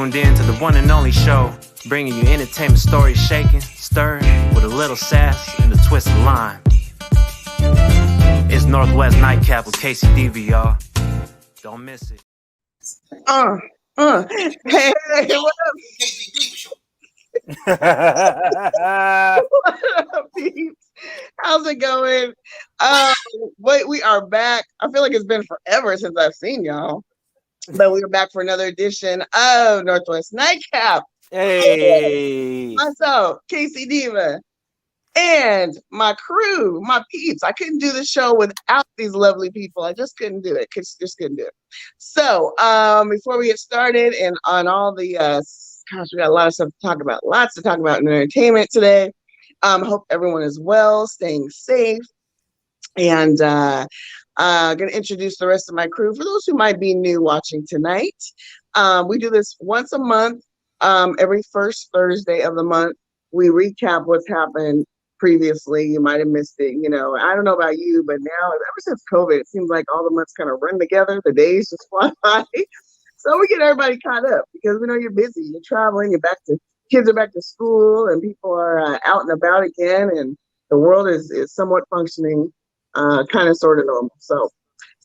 tuned in to the one and only show, bringing you entertainment stories shaken, stirred, with a little sass and a twist of lime. It's Northwest Nightcap with K-Cee Deeva, y'all. Don't miss it. Hey, what up? K-Cee Deeva show. What up, peeps? How's it going? Wait, we are back. I feel like it's been forever since I've seen y'all. But we are back for another edition of Northwest Nightcap. Hey! Myself, K-Cee Deeva, and my crew, my peeps. I couldn't do the show without these lovely people. I just couldn't do it. Just couldn't do it. So, before we get started and on all the, gosh, we got a lot of stuff to talk about. Lots to talk about in entertainment today. Hope everyone is well, staying safe. And going to introduce the rest of my crew. For those who might be new watching tonight, we do this once a month. Every first Thursday of the month, we recap what's happened previously. You might have missed it. You know, I don't know about you, but now, ever since COVID, it seems like all the months kind of run together. The days just fly by. So we get everybody caught up because we know you're busy. You're traveling. Kids are back to school, and people are out and about again, and the world is somewhat functioning, kind of sort of normal. So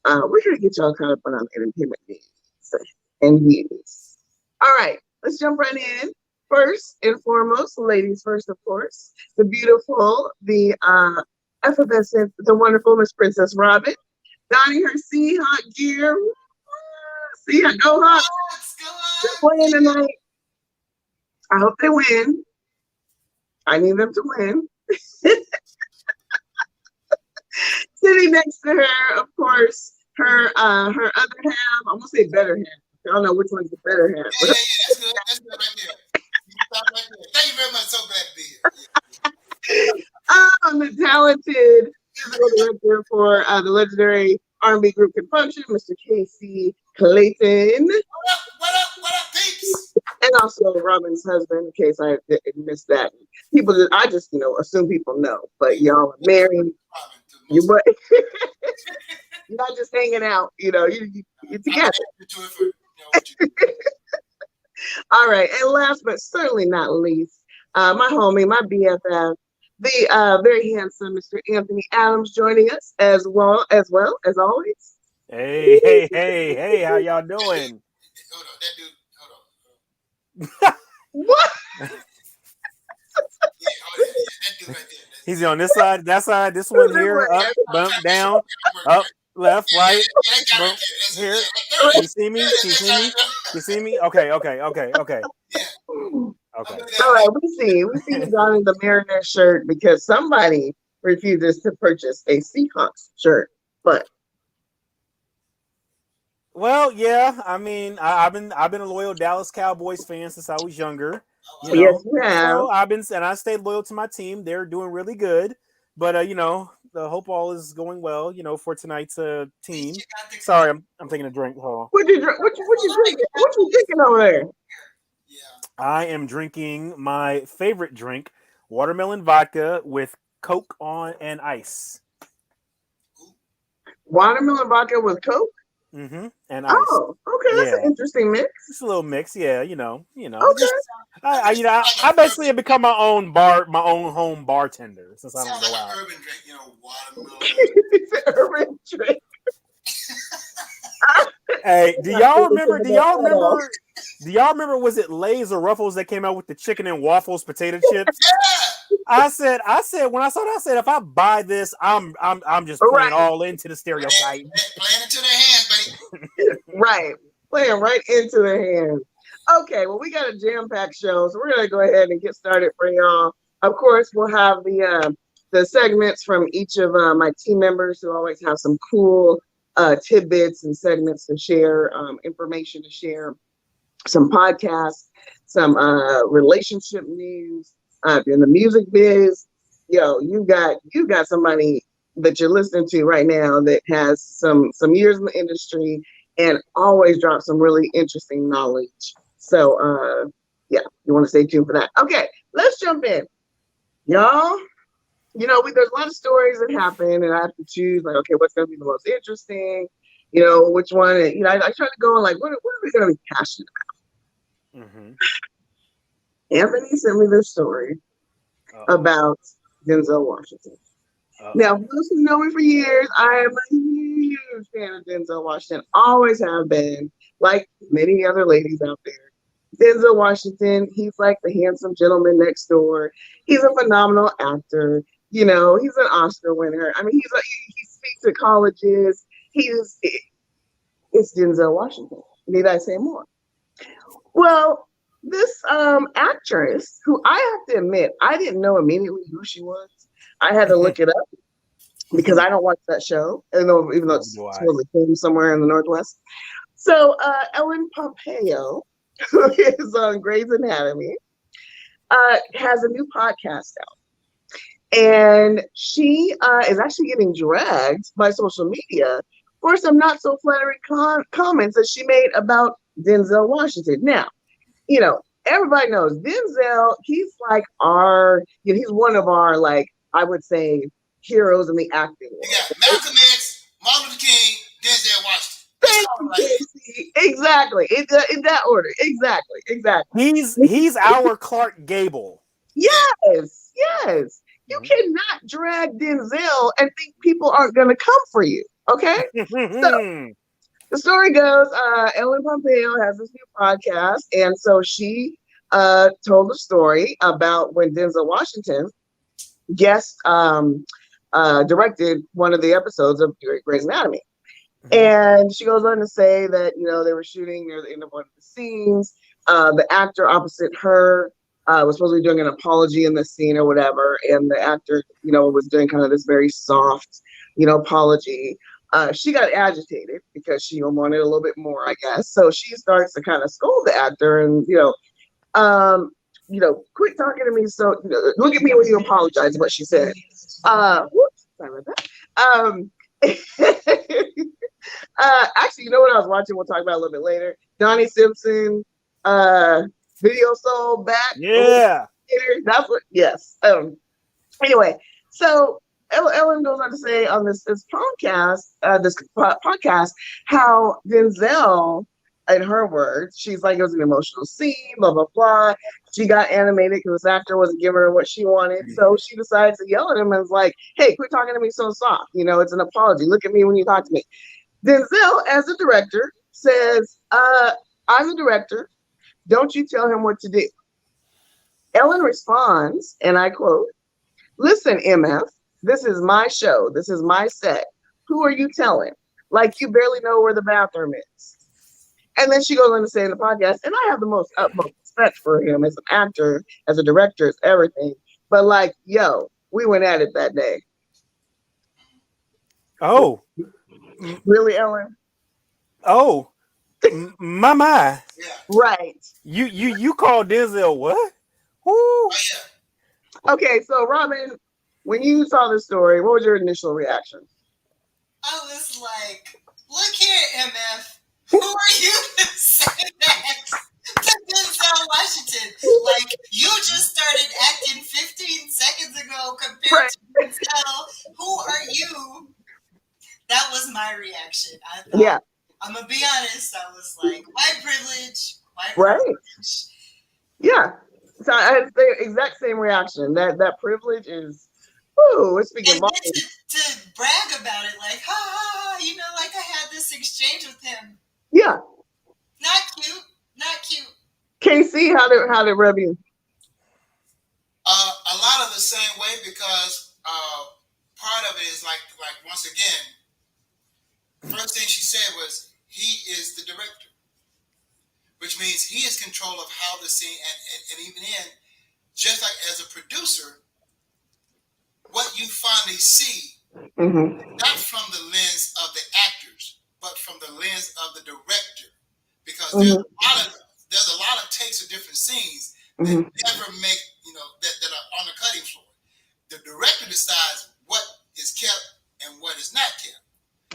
we're here to get y'all caught up on entertainment news and views. All right, let's jump right in. First and foremost, ladies first, of course, the beautiful, the effervescent, the wonderful Miss Princess Robin, donning her Seahawk gear. See, I go Hawks. They're playing tonight. I hope they win. I need them to win. Sitting next to her, of course, her other half. I'm gonna say better half. I don't know which one's the better half. Yeah, that's good. That's good right there. Stop right there. Thank you very much. So glad to be here. I'm the talented musical director for the legendary R&B group Confunction, Mr. K-Cee Clayton. What up, peeps? And also Robin's husband, in case I missed that. I just assume people know, but y'all are married. You're not just hanging out, you're together. All right, and last but certainly not least, my homie, my BFF, the very handsome Mr. Anthony Adams joining us as well as always. Hey, how y'all doing? Hold on, that dude, hold on. What? Yeah, that dude right there. He's on this side, that side, this one here, up, bump, down, up, left, right, bump, here. Can you see me? You see me? Okay. Yeah. Okay. All right, we see you donning the Mariner shirt because somebody refuses to purchase a Seahawks shirt. But well, yeah. I mean, I've been a loyal Dallas Cowboys fan since I was younger. Yes, you have. So I stayed loyal to my team. They're doing really good, but the hope all is going well. For tonight's team. Sorry, I'm taking a drink. Hold on. What you drinking? What you drinking over there? Yeah. I am drinking my favorite drink, watermelon vodka with Coke on and ice. Watermelon vodka with Coke? Mm-hmm. And ice. Oh, okay. That's an interesting mix. It's a little mix, yeah. Okay. I basically have become my own home bartender since I don't go out. Urban drink, watermelon. It's an urban drink. Hey, do y'all remember? Was it Lay's or Ruffles that came out with the chicken and waffles potato chips? Yeah. I said when I saw that, I said if I buy this, I'm just playing all into the stereotype. Playing into their hands, buddy. Right. Playing right into their hands. Okay, well, we got a jam-packed show, so we're gonna go ahead and get started for y'all. Of course, we'll have the segments from each of my team members who always have some cool tidbits and segments to share, information to share, some podcasts, some relationship news. If you're in the music biz, you got somebody that you're listening to right now that has some years in the industry and always drops some really interesting knowledge. So you want to stay tuned for that. Okay, let's jump in, y'all. There's a lot of stories that happen, and I have to choose okay, what's going to be the most interesting, which one. I try to go on what are we going to be passionate Mm-hmm. Anthony sent me this story about Denzel Washington. Now, for those who know me for years, I am a huge fan of Denzel Washington. Always have been, like many other ladies out there. Denzel Washington, he's like the handsome gentleman next door. He's a phenomenal actor. You know, he's an Oscar winner. I mean, he speaks at colleges. It's Denzel Washington. Need I say more? Well, this actress, who I have to admit, I didn't know immediately who she was. I had to look it up because I don't watch that show, even though it's supposedly filmed somewhere in the Northwest. So Ellen Pompeo, who is on Grey's Anatomy, has a new podcast out. And she is actually getting dragged by social media for some not so flattering comments that she made about Denzel Washington. Now, you know, everybody knows Denzel, he's like he's one of our, like, I would say, heroes in the acting world. Yeah, Malcolm X, Martin Luther King, Denzel Washington. Thank you, K-Cee. Exactly. In that order. Exactly. He's our Clark Gable. Yes. You cannot drag Denzel and think people aren't going to come for you. Okay? So the story goes, Ellen Pompeo has this new podcast, and so she told a story about when Denzel Washington guest directed one of the episodes of Grey's Anatomy. And she goes on to say that, you know, they were shooting near the end of one of the scenes. The actor opposite her was supposed to be doing an apology in the scene or whatever. And the actor, you know, was doing kind of this very soft, you know, apology. She got agitated because she wanted a little bit more, I guess. So she starts to kind of scold the actor and, quit talking to me. So, look at me when you apologize, is what she said. Whoops, sorry about that. Actually, you know what I was watching? We'll talk about it a little bit later. Donnie Simpson, Video Soul back. Yeah. That's what, yes. Anyway, so Ellen goes on to say on this podcast, how Denzel, in her words, she's like, it was an emotional scene, blah, blah, blah. She got animated because this actor wasn't giving her what she wanted. So she decides to yell at him and was like, hey, quit talking to me so soft. You know, it's an apology. Look at me when you talk to me. Denzel, as a director, says, I'm a director. Don't you tell him what to do. Ellen responds, and I quote, listen, MF, this is my show. This is my set. Who are you telling? Like you barely know where the bathroom is. And then she goes on to say in the podcast, and I have the most utmost respect for him as an actor, as a director, as everything. But like, yo, we went at it that day. Oh. Really, Ellen? Oh. My. Right. You called Denzel what? Woo. Okay, so Robin, when you saw this story, what was your initial reaction? I was like, look here, MF. Who are you to say that to Denzel Washington? Like, you just started acting 15 seconds ago compared to Denzel. Who are you? That was my reaction. I thought, I'm going to be honest, I was like, white privilege. Right. Yeah. So I had the exact same reaction. That privilege is, it's speaking volumes. To brag about it, like, ha ha ha, you know, like I had this exchange with him. Yeah. Not cute. Not cute. K-Cee, how did it rub you? A lot of the same way, because part of it is like once again, first thing she said was he is the director, which means he is control of how the scene and even in, just like as a producer, what you finally see, not from the lens of the actors, but from the lens of the director, because there's a lot of takes of different scenes that never make, that are on the cutting floor. The director decides what is kept and what is not kept.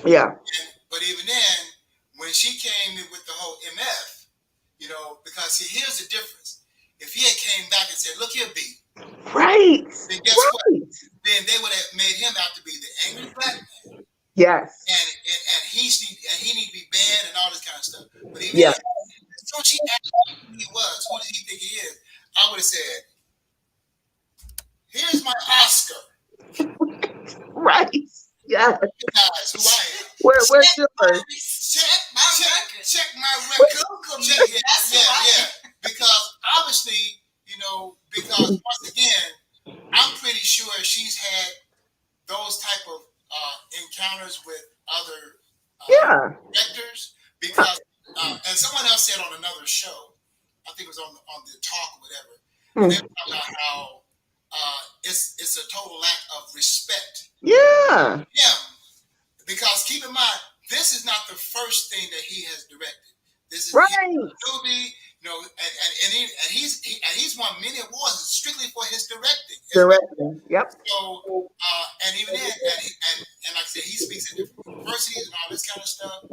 Yeah. But even then, when she came in with the whole MF, because here's the difference. If he had came back and said, look here, B. Right. Then guess what? Then they would have made him out to be the angry black man. Yes. And he need to be banned and all this kind of stuff. But even so she asked me was, who did he think he is? I would have said, here's my Oscar. Right. Yeah. Recognize who I am. Where's yours? Check my record. Google me. Check it. That's who I Yeah. am. Because obviously, because once again, I'm pretty sure she's had those type of encounters with other directors. Because and someone else said on another show, I think it was on the talk or whatever, and they were talking about how it's a total lack of respect. Yeah. Him, because keep in mind, this is not the first thing that he has directed. This is right. movie, and he's won many awards strictly for his directing. Yep. So, and even then, and like I said, he speaks at different universities and all this kind of stuff.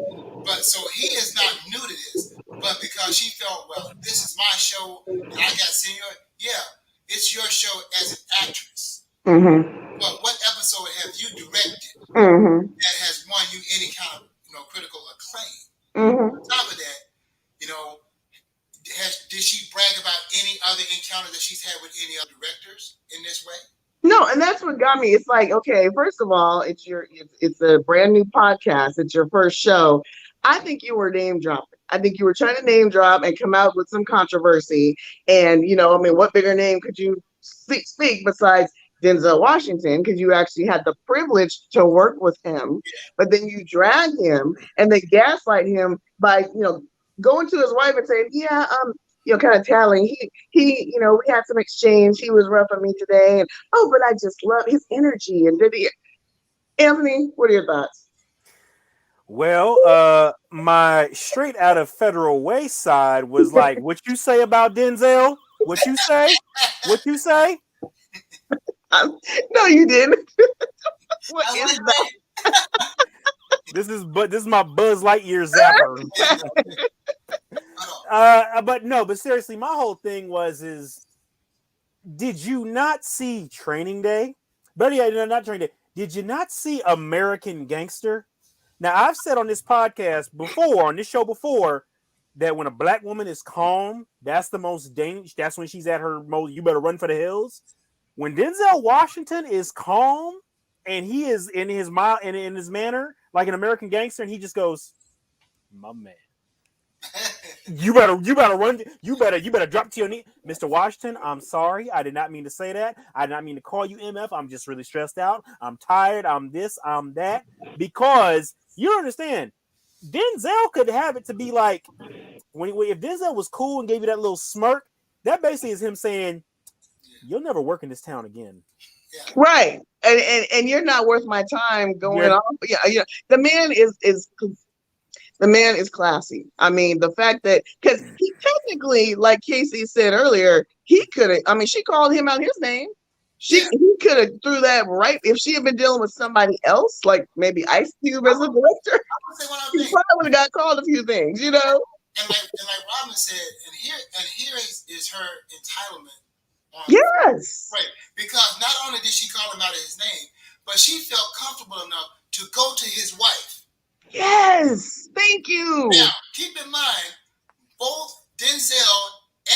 But so he is not new to this. But because she felt, well, this is my show, and I got senior. Yeah, it's your show as an actress. Mm-hmm. But what episode have you directed that has won you any kind of critical acclaim? Mm-hmm. On top of that, did she brag about any other encounter that she's had with any other directors in this way? No, and that's what got me. It's like, okay, first of all, it's a brand new podcast. It's your first show. I think you were name dropping. I think you were trying to name drop and come out with some controversy. And what bigger name could you speak besides Denzel Washington? Because you actually had the privilege to work with him, but then you drag him and then gaslight him by going to his wife and saying, kind of telling he we had some exchange. He was rough on me today, and but I just love his energy. And Anthony, what are your thoughts? Well, my straight out of Federal Way side was like, what you say about Denzel? What you say? What you say? No, you didn't. What is that? This is my Buzz Lightyear zapper. But seriously, my whole thing is, did you not see Training Day? But yeah, no, not Training Day. Did you not see American Gangster? Now, I've said on this podcast before, on this show before, that when a black woman is calm, that's the most dangerous. That's when she's at her most. You better run for the hills. When Denzel Washington is calm and he is in his manner, like an American Gangster, and he just goes, "My man, you better run. You better drop to your knee, Mr. Washington. I'm sorry, I did not mean to say that. I did not mean to call you MF. I'm just really stressed out. I'm tired. I'm this. I'm that. Because you understand, Denzel could have it to be like if Denzel was cool and gave you that little smirk, that basically is him saying, you'll never work in this town again." Right. And you're not worth my time going off. Yeah. The man is classy. I mean, the fact that because he technically, like K-Cee said earlier, he could have. I mean, she called him out his name. He could have threw that right if she had been dealing with somebody else, like maybe Ice Cube as a director. He probably would have got called a few things, And like Robin said, and here is her entitlement. Yes. Right. Because not only did she call him out of his name, but she felt comfortable enough to go to his wife. Yes. Thank you. Now, keep in mind, both Denzel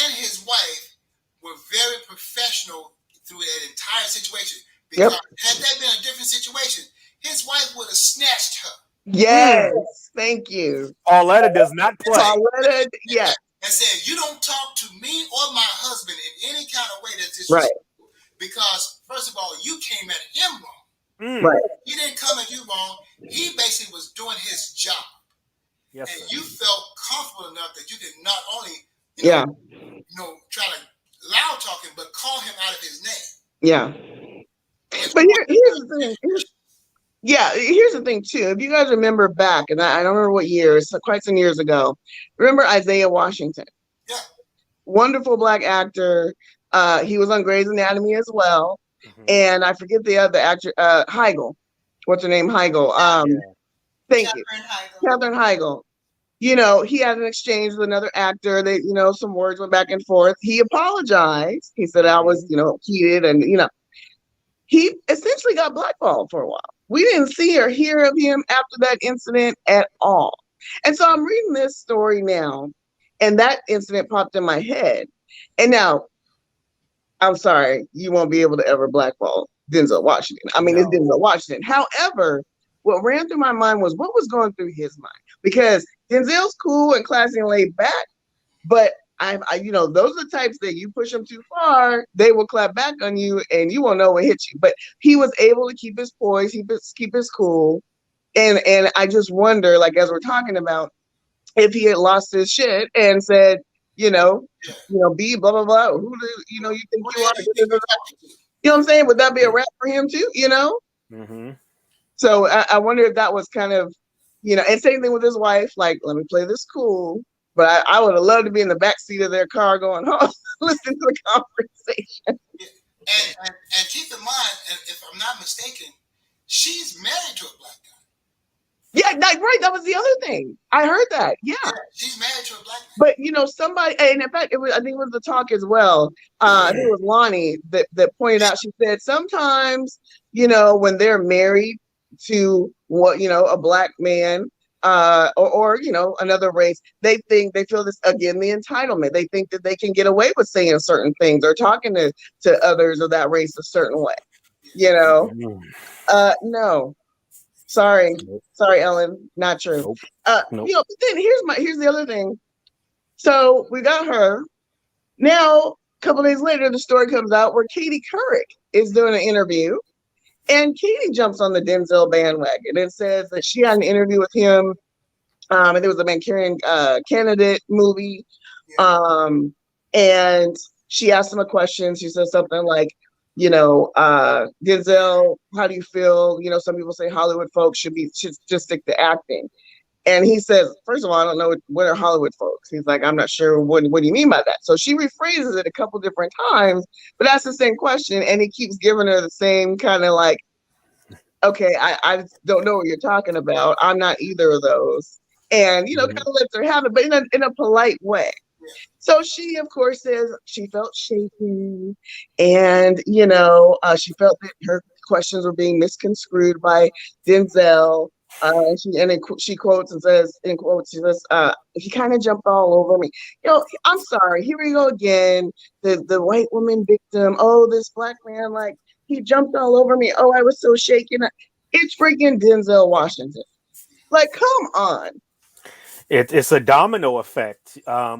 and his wife were very professional through that entire situation. Because had that been a different situation, his wife would have snatched her. Yes. Thank you. Pauletta does not play. Pauletta, yes. And said, you don't talk to me or my husband in any kind of way that's disrespectful. Right. Because, first of all, you came at him wrong. Right. He didn't come at you wrong. He basically was doing his job. Yes, and sir. You felt comfortable enough that you could not only, try to loud talk him, but call him out of his name. Yeah. But here's the thing. Here's the thing too. If you guys remember back, and I don't remember what year, it's quite some years ago. Remember Isaiah Washington? Yeah. Wonderful black actor. He was on Grey's Anatomy as well. Mm-hmm. And I forget the other actor, Heigl. What's her name? Heigl. Thank you. Katherine Heigl. He had an exchange with another actor. They, some words went back and forth. He apologized. He said I was, heated, and he essentially got blackballed for a while. We didn't see or hear of him after that incident at all. And so I'm reading this story now, And that incident popped in my head. And now, I'm sorry, you won't be able to ever blackball Denzel Washington. I mean, it's Denzel Washington. However, what ran through my mind was what was going through his mind, because Denzel's cool and classy and laid back, but those are the types that you push them too far, they will clap back on you, and you won't know what hit you. But he was able to keep his poise, keep his cool, and I just wonder, like as we're talking about, if he had lost his shit and said, be blah blah blah, who do you think you are? You know what I'm saying? Would that be a rap for him too? Mm-hmm. So I wonder if that was kind of, and same thing with his wife. Like, let me play this cool, but I would have loved to be in the back seat of their car going home, listening to the conversation. And keep in mind, if I'm not mistaken, she's married to a black guy. Yeah, right. That was the other thing. I heard that. Yeah, she's married to a black man. But somebody, and in fact, I think it was the talk as well. I think it was Lonnie that pointed out. She said sometimes, when they're married to a black man, or another race, they feel this, again, the entitlement. They think that they can get away with saying certain things or talking to others of that race a certain way. No. Sorry, Ellen, not true. Nope. But then here's the other thing. So we got her. Now, a couple days later, the story comes out where Katie Couric is doing an interview, and Katie jumps on the Denzel bandwagon and says that she had an interview with him, and there was a Manchurian Candidate movie, and she asked him a question. She said something like, Denzel, how do you feel? Some people say Hollywood folks should just stick to acting. And he says, first of all, I don't know what are Hollywood folks. He's like, I'm not sure what do you mean by that? So she rephrases it a couple different times, but that's the same question. And he keeps giving her the same kind of like, okay, I don't know what you're talking about. I'm not either of those. And, kind of lets her have it, but in a polite way. So she, of course, says she felt shaken, and she felt that her questions were being misconstrued by Denzel. She quotes and says, she says, he kind of jumped all over me. I'm sorry. Here we go again. The white woman victim. Oh, this black man, like, he jumped all over me. Oh, I was so shaken. It's freaking Denzel Washington. Like, come on. It's a domino effect.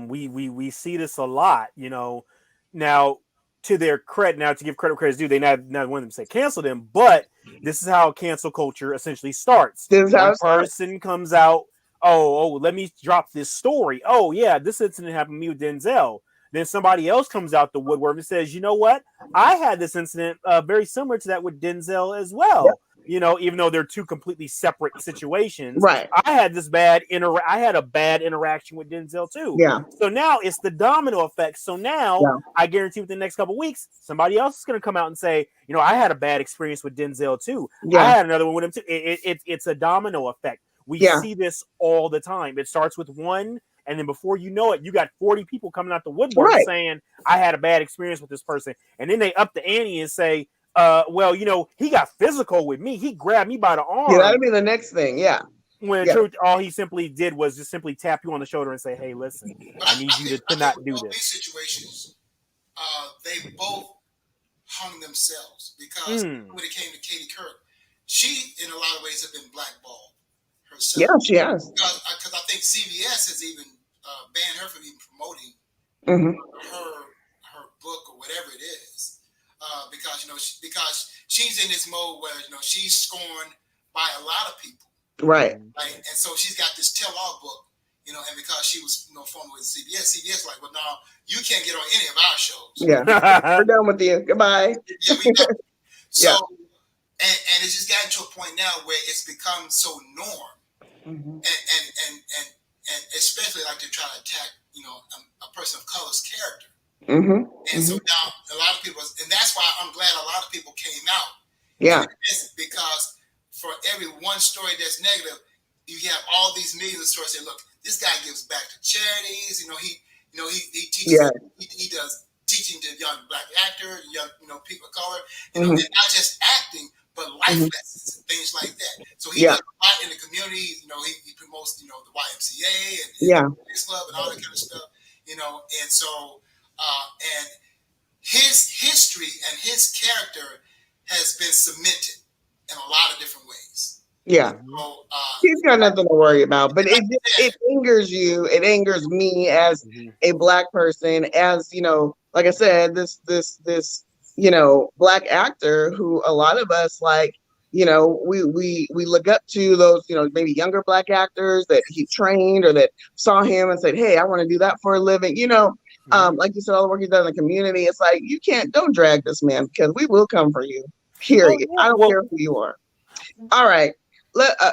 We see this a lot, Now, to their credit, to give credit where credit's due, they not want them to say cancel them, but this is how cancel culture essentially starts. One person comes out, oh, let me drop this story. Oh yeah, this incident happened to me with Denzel. Then somebody else comes out the woodwork and says, you know what? I had this incident very similar to that with Denzel as well. Yep. Even though they're two completely separate situations, right? I had a bad interaction with Denzel too. Yeah. So now it's the domino effect. So now I guarantee within the next couple of weeks, somebody else is going to come out and say, I had a bad experience with Denzel too. Yeah. I had another one with him too. It's a domino effect. We see this all the time. It starts with one, and then before you know it, you got 40 people coming out the woodwork saying, I had a bad experience with this person. And then they up the ante and say, well, he got physical with me. He grabbed me by the arm. Yeah, that'd be the next thing. Yeah. When in truth, all he simply did was just simply tap you on the shoulder and say, hey, listen, I need you to not do this. These situations, they both hung themselves because when it came to Katie Couric, she, in a lot of ways, have been blackballed herself. Yeah, she has. Because I think CBS has even banned her from even promoting her book or whatever it is. Because she's in this mode where she's scorned by a lot of people, right? And so she's got this tell-all book, and because she was former with CBS like, well, no, you can't get on any of our shows. Yeah, we're done with you. Goodbye. Yeah, we done. So, and it's just gotten to a point now where it's become so norm, and especially like they're trying to attack, a person of color's character. And so now a lot of people, and that's why I'm glad a lot of people came out. Yeah. Because for every one story that's negative, you have all these millions of stories saying, look, this guy gives back to charities. He teaches. Yeah. He does teaching to young black actors, young people of color. And not just acting, but life lessons and things like that. So he does a lot in the community. He promotes the YMCA and his club and all that kind of stuff. and so and his history and his character has been cemented in a lot of different ways. Yeah. So, He's got nothing to worry about, but it angers you. It angers me as a Black person, as like I said, this Black actor who a lot of us like. We look up to those maybe younger Black actors that he trained or that saw him and said, "Hey, I want to do that for a living." Like you said, all the work he's done in the community. It's like don't drag this man because we will come for you. Period. I don't care who you are. All right.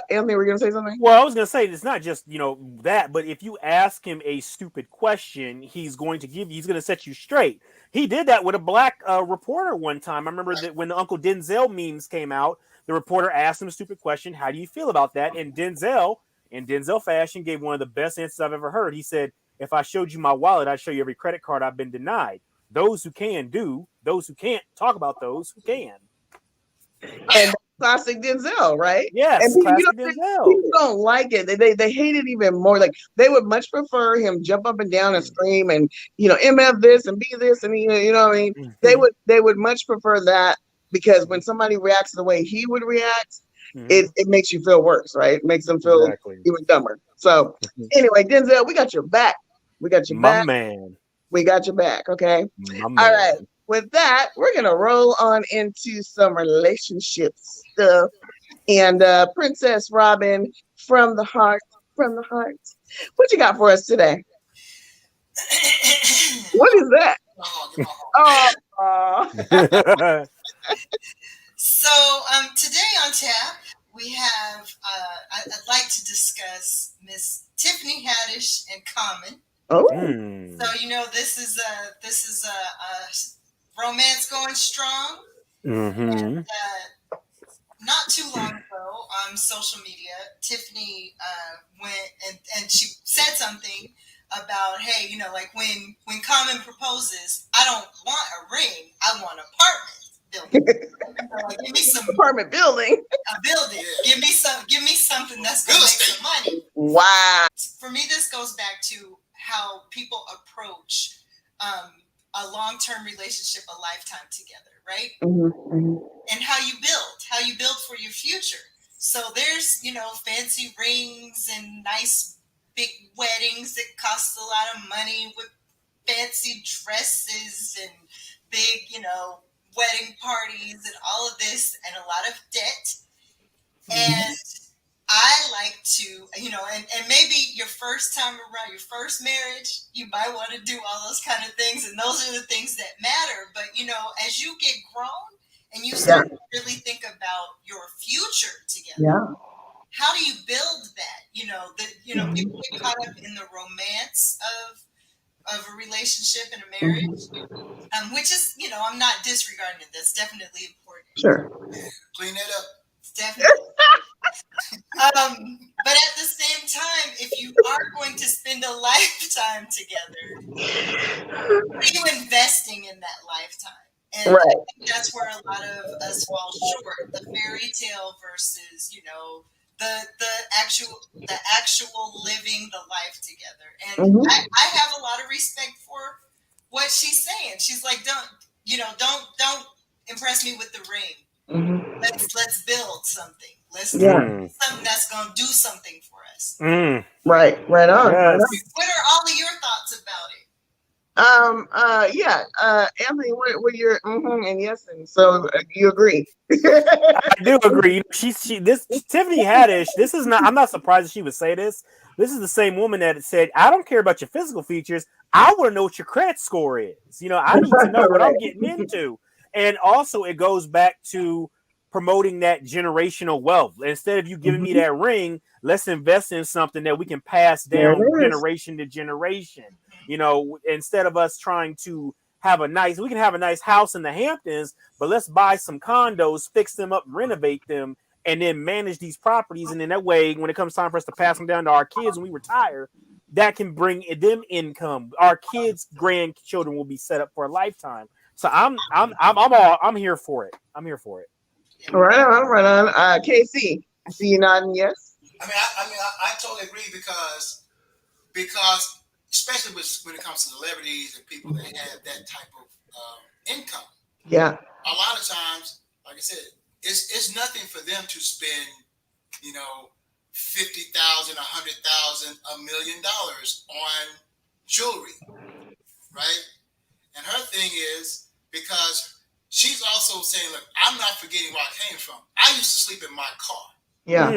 Anthony, were you gonna say something? Well, I was gonna say it's not just that, but if you ask him a stupid question, he's going to set you straight. He did that with a Black reporter one time. I remember that when the Uncle Denzel memes came out, the reporter asked him a stupid question. How do you feel about that? And Denzel, in Denzel fashion, gave one of the best answers I've ever heard. He said, "If I showed you my wallet, I'd show you every credit card I've been denied. Those who can do, those who can't talk about those who can." And classic Denzel, right? Yes, and classic Denzel. People don't like it. They hate it even more. Like they would much prefer him jump up and down and scream and MF this and be this and what I mean. They would much prefer that because when somebody reacts the way he would react, it makes you feel worse, right? It makes them feel even dumber. So anyway, Denzel, we got your back. We got your back. My man. We got your back. Okay. My man. All right. With that, we're gonna roll on into some relationship stuff. And Princess Robin, from the heart, what you got for us today? What is that? So today on tap we have. I'd like to discuss Miss Tiffany Haddish and Common. Oh. So this is a romance going strong. And, not too long ago on social media, Tiffany went and she said something about, hey, like when Common proposes, I don't want a ring, I want an apartment building. Give me some apartment building. A building. Give me something that's gonna make some money. Wow. For me, this goes back to how people approach a long-term relationship, a lifetime together, right? And how you build for your future. So there's, fancy rings and nice big weddings that cost a lot of money with fancy dresses and big, wedding parties and all of this and a lot of debt. And I like to, and maybe your first time around, your first marriage, you might want to do all those kind of things. And those are the things that matter. But, as you get grown and you start to really think about your future together, how do you build that? People get caught up in the romance of a relationship and a marriage, which is, I'm not disregarding it. That's definitely important. Sure. Clean it up. It's definitely. But at the same time, if you are going to spend a lifetime together, are you investing in that lifetime? And I think that's where a lot of us fall short. The fairy tale versus, the actual living the life together. And I have a lot of respect for what she's saying. She's like, don't impress me with the ring. Let's build something. Let's do something that's gonna do something for us. Right on. Yes. What are all of your thoughts about it? Anthony, what your and yes, and so you agree? I do agree. This Tiffany Haddish. This is not. I'm not surprised that she would say this. This is the same woman that said, "I don't care about your physical features. I want to know what your credit score is. I need to know what I'm getting into." And also, it goes back to promoting that generational wealth. Instead of you giving me that ring, let's invest in something that we can pass down generation to generation. Instead of us trying to we can have a nice house in the Hamptons, but let's buy some condos, fix them up, renovate them, and then manage these properties. And then that way, when it comes time for us to pass them down to our kids when we retire, that can bring them income. Our kids' grandchildren will be set up for a lifetime. So I'm here for it. I'm here for it. Right on. K-Cee, I see you nodding yes. I totally agree because especially when it comes to celebrities and people that have that type of income. Yeah. A lot of times, like I said, it's nothing for them to spend, you know, $50,000, $100,000, $1 million on jewelry, right? And her thing is because she's also saying, look, I'm not forgetting where I came from. I used to sleep in my car. Yeah.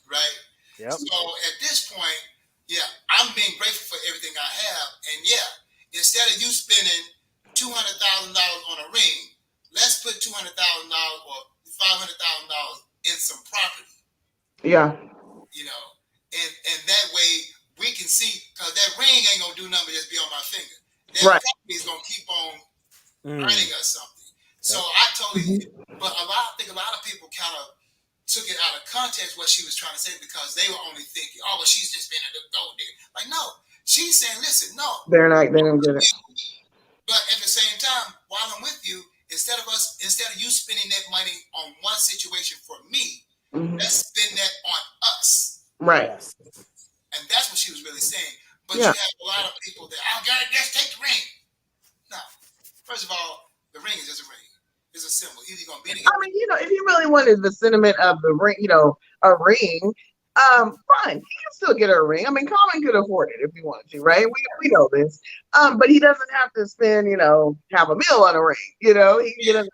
Right? Yep. So at this point, yeah, I'm being grateful for everything I have. And yeah, instead of you spending $200,000 on a ring, let's put $200,000 or $500,000 in some property. Yeah. You know, and that way we can see, because that ring ain't gonna do nothing but just be on my finger. That property is gonna keep on earning us something. So I totally, but I think a lot of people kind of took it out of context what she was trying to say, because they were only thinking, oh, well, she's just been a gold digger. Like, no, she's saying, listen, no, they don't get it. But at the same time, while I'm with you, instead of you spending that money on one situation for me, let's spend that on us. Right. And that's what she was really saying. But you have a lot of people that, I gotta just take the ring. No. First of all, the ring is just a ring. It's a symbol. Either you're gonna be together. I mean, you know, if you really wanted the sentiment of the ring, you know, a ring, fine. He can still get a ring. I mean, Common could afford it if he wanted to, right? We know this. But he doesn't have to spend, you know, $500,000 on a ring. You know, he can get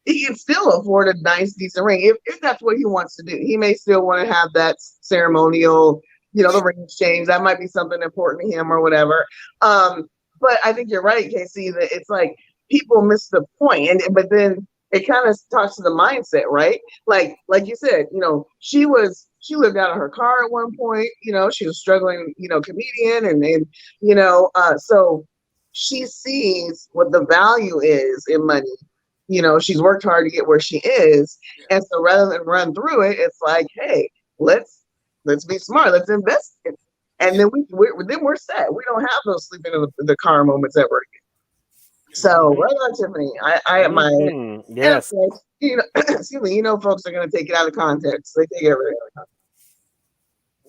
he can still afford a nice, decent ring if that's what he wants to do. He may still want to have that ceremonial, you know, the ring exchange. That might be something important to him or whatever. But I think you're right, K-Cee, that it's like people miss the point. But then it kind of talks to the mindset, right? Like you said, you know, she lived out of her car at one point, you know, she was struggling, you know, comedian and you know, so she sees what the value is in money. You know, she's worked hard to get where she is. And so rather than run through it, it's like, hey, let's be smart. Let's invest in it. And then we're set. We don't have those sleeping in the car moments ever again. So right on, Tiffany. I admire it. Yes. And, you know, excuse me, you know, folks are going to take it out of context. They take everything out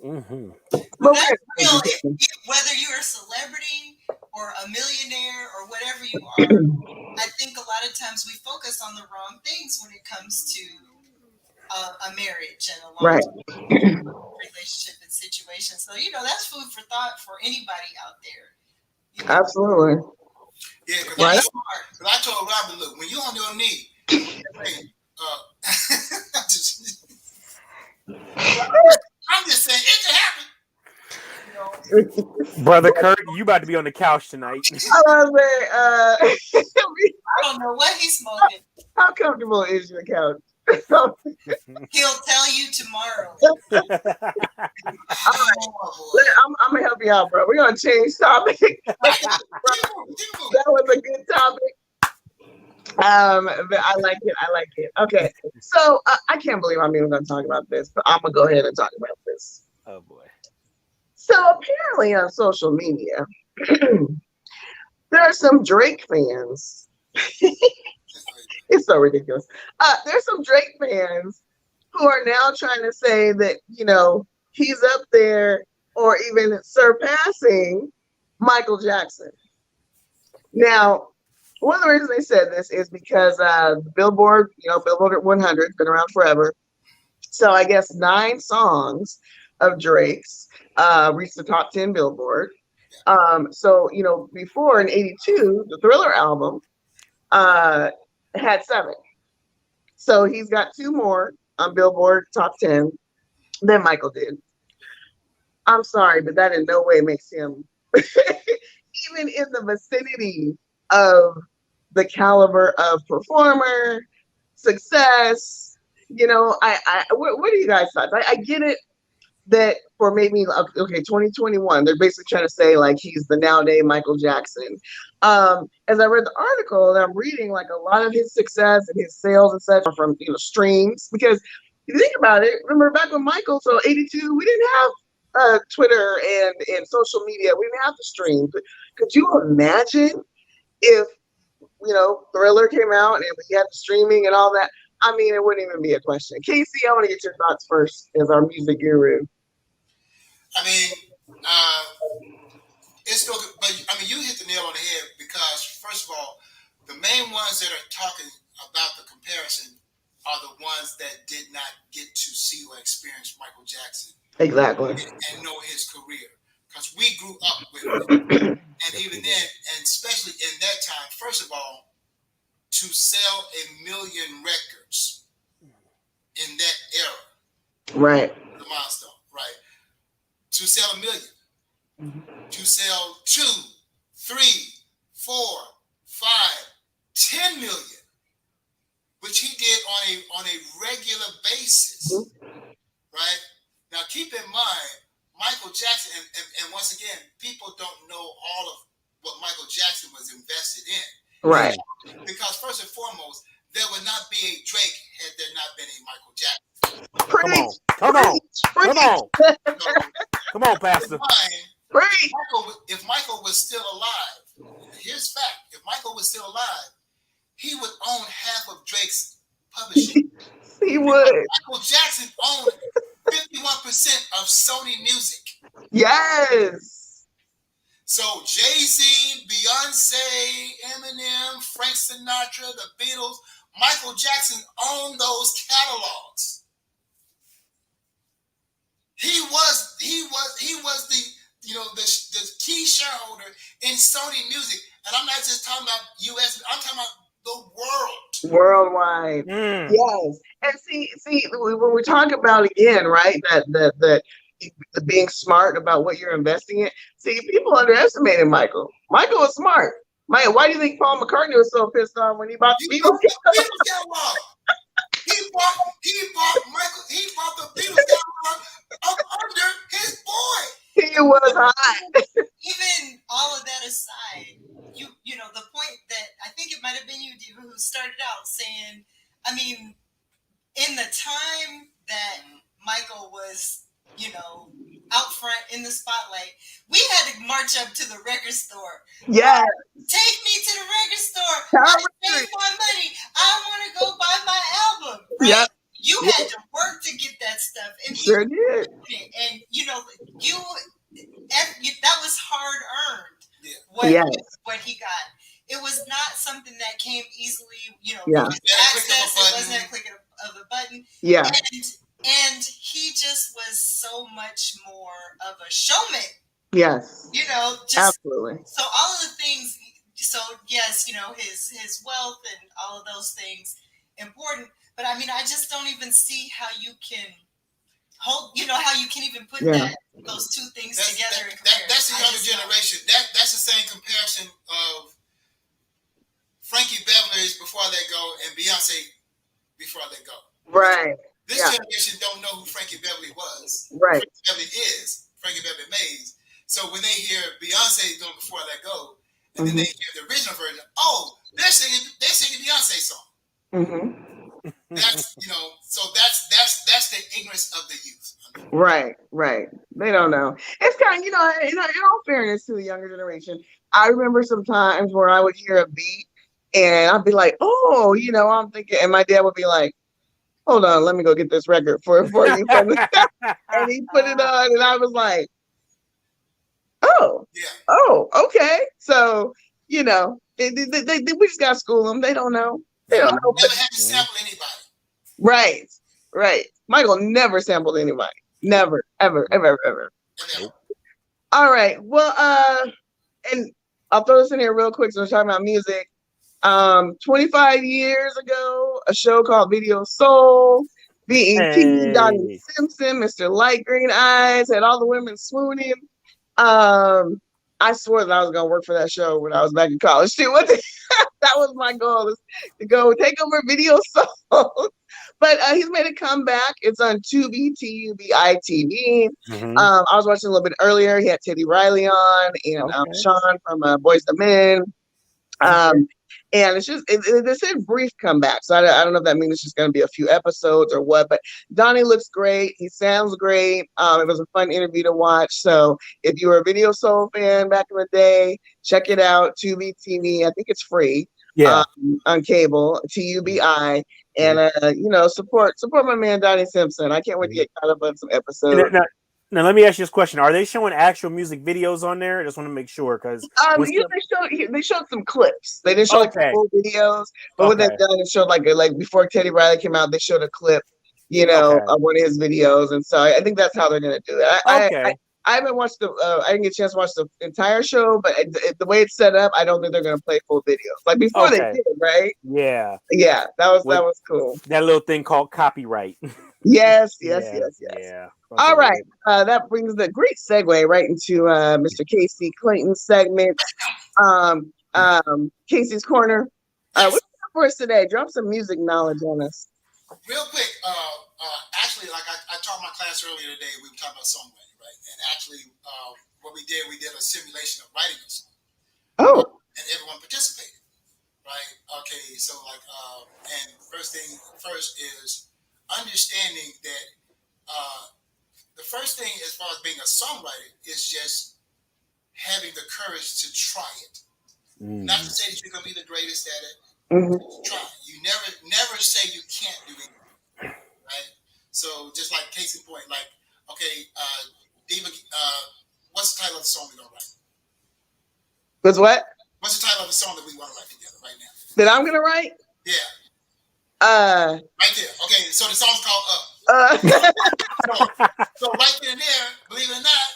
of context. But that's real. Whether you're a celebrity or a millionaire or whatever you are, I think a lot of times we focus on the wrong things when it comes to a marriage and a long-term relationship and situation. So, you know, that's food for thought for anybody out there. You know? Absolutely. Yeah, because I told Robin, look, when you're on your knee, I'm just saying it can happen. Brother Kurt, you about to be on the couch tonight. I don't know what he's smoking. How comfortable is your couch? He'll tell you tomorrow. I'm gonna help you out, bro. We're gonna change topic. That was a good topic. But I like it. Okay, so I can't believe I'm even gonna talk about this, but I'm gonna go ahead and talk about this. Oh boy. So apparently on social media, there are some Drake fans. It's so ridiculous. There's some Drake fans who are now trying to say that, you know, he's up there or even surpassing Michael Jackson. Now, one of the reasons they said this is because Billboard, you know, Billboard 100 has been around forever. So I guess 9 songs of Drake's reached the top 10 Billboard. So, you know, before in 82, the Thriller album had 7. So he's got 2 more on Billboard top 10 than Michael did. I'm sorry, but that in no way makes him even in the vicinity of the caliber of performer, success. You know, what are you guys' thoughts? I get it that for maybe, okay, 2021, they're basically trying to say like he's the nowadays Michael Jackson. As I read the article and I'm reading, like a lot of his success and his sales and such are from, you know, streams. Because if you think about it, remember back when Michael, so 82, we didn't have Twitter and social media. We didn't have the stream. Could you imagine if, you know, Thriller came out and we had the streaming and all that? I mean, it wouldn't even be a question. K-Cee, I want to get your thoughts first as our music guru. I mean, It's still good, but I mean, you hit the nail on the head because first of all, the main ones that are talking about the comparison are the ones that did not get to see or experience Michael Jackson Exactly. and know his career because we grew up with it. And even then, and especially in that time, first of all, to sell 1 million records in that era, Right. the milestone, right? To sell 1 million, to sell 2, 3, 4, 5, 10 million, which he did on a regular basis, right? Now, keep in mind, Michael Jackson, and once again, people don't know all of what Michael Jackson was invested in. Right. Because first and foremost, there would not be a Drake had there not been a Michael Jackson. Come on, Pastor. If Michael was still alive, here's fact: if Michael was still alive, he would own half of Drake's publishing. He would. Michael Jackson owned 51% of Sony Music. Yes. So Jay-Z, Beyonce, Eminem, Frank Sinatra, the Beatles, Michael Jackson owned those catalogs. He was the key shareholder in Sony Music, and I'm not just talking about U.S. I'm talking about the world, worldwide. Yes, and see, when we talk about again, right? That being smart about what you're investing in. See, people underestimated Michael. Michael was smart. Mike, why do you think Paul McCartney was so pissed off when he bought the Beatles catalog? He bought the Beatles catalog up under his boy. He was hot. Even all of that aside, you know the point that I think it might have been you, Deeva, who started out saying, I mean, in the time that Michael was, out front in the spotlight, we had to march up to the record store. Yeah. Take me to the record store. I save my money. I want to go buy my album. Right? Yep. You had to work to get that stuff. And sure did. And that was hard earned. Yeah. What he got. It was not something that came easily, Yeah. access. It wasn't a click of a button. Yeah. And he just was so much more of a showman. Yes. Absolutely. So all of the things. So yes, his wealth and all of those things important. But I mean, I just don't even see how you can hold. How you can even put those two things together. That's the younger generation. That's the same comparison of Frankie Beverly Before I Let Go and Beyonce Before I Let Go. Right. This generation don't know who Frankie Beverly was. Right. Frankie Beverly is Frankie Beverly Mays. So when they hear Beyonce doing Before I Let Go, and then they hear the original version, they're singing Beyonce song. Mm-hmm. That's so that's the ignorance of the youth. Right. They don't know. It's kind of in all fairness to the younger generation. I remember some times where I would hear a beat and I'd be like, I'm thinking, and my dad would be like, hold on, let me go get this record for you. And he put it on, and I was like, okay. So, we just got to school them. They don't know. They don't know. Never had to sample anybody. Right. Michael never sampled anybody. Never, ever. All right. Well, and I'll throw this in here real quick. So we're talking about music. 25 years ago, a show called Video Soul, BET, Donnie Simpson, Mr. Light Green Eyes, had all the women swooning. I swore that I was gonna work for that show when I was back in college too. That was my goal, is to go take over Video Soul. But he's made a comeback. It's on Tubi, TUBI TV. Mm-hmm. I was watching a little bit earlier. He had Teddy Riley on and Sean from Boyz II Men. And it's just, they said brief comeback. So I don't know if that means it's just going to be a few episodes or what, but Donnie looks great. He sounds great. It was a fun interview to watch. So if you were a Video Soul fan back in the day, check it out. Tubi TV. I think it's free. Yeah. On cable, TUBI. And, support my man, Donnie Simpson. I can't wait to get caught up on some episodes. Now let me ask you this question: are they showing actual music videos on there? I just want to make sure because They showed some clips. They didn't show like the okay, full videos, but what they've okay, done is showed like before Teddy Riley came out, they showed a clip, okay, of one of his videos, and so I think that's how they're gonna do it. okay, I haven't watched I didn't get a chance to watch the entire show, but the way it's set up, I don't think they're gonna play full videos like before they okay. did, right? Yeah, Yeah, with that was cool. that little thing called copyright. Yes, yes, Yeah, yes, yes. yeah. All Okay. right, that brings the great segue right into Mr. K-Cee Clayton's segment, Casey's Corner. What Yes. you got for us today? Drop some music knowledge on us. Real quick, actually, like I taught my class earlier today, we were talking about songwriting, right? And actually, what we did a simulation of writing a song, Oh, and everyone participated, right? Okay, so like, and first is understanding that the first thing as far as being a songwriter is just having the courage to try it. Not to say that you're gonna be the greatest at it. Try. You never say you can't do anything, right? So just like case in point, like okay, Diva, what's the title of the song we're gonna write? was what? What's the title of the song that we want to write together right now? That I'm gonna write? Yeah, Uh, right there. Okay, so the song's called Up. So right there and there, believe it or not,